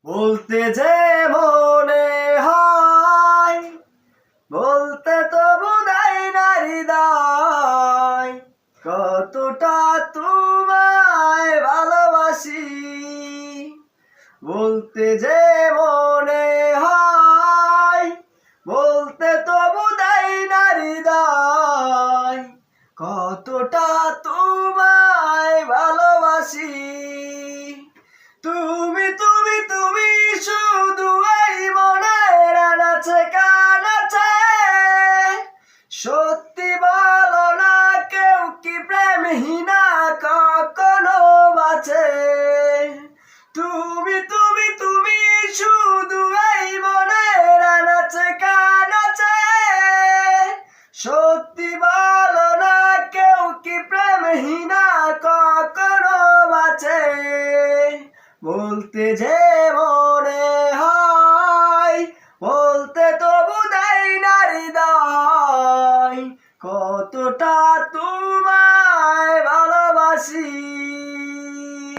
বলতে যে মনে হয় বলতে তো বোধহয় না হৃদয় কতটা তোমায় ভালোবাসি। বলতে যে মনে হয় বলতে তো বোধহয় না হৃদয় কতটা তোমায় ভালোবাসি। তুমি তুমি তুমি শুধু এই মনের আনাচে কানাচে, সত্যি বলো না কেউ কি প্রেমহীনা কখনো বাঁচে। তুমি তুমি তুমি শুধু এই মনের আনাচে কানাচে, সত্যি বলো না কেউ কি প্রেমহীনা কখনো বাঁচে। বলতে যে মনে হয় বলতে তো বোধহয় না হৃদয় কতটা তোমায় ভালোবাসি।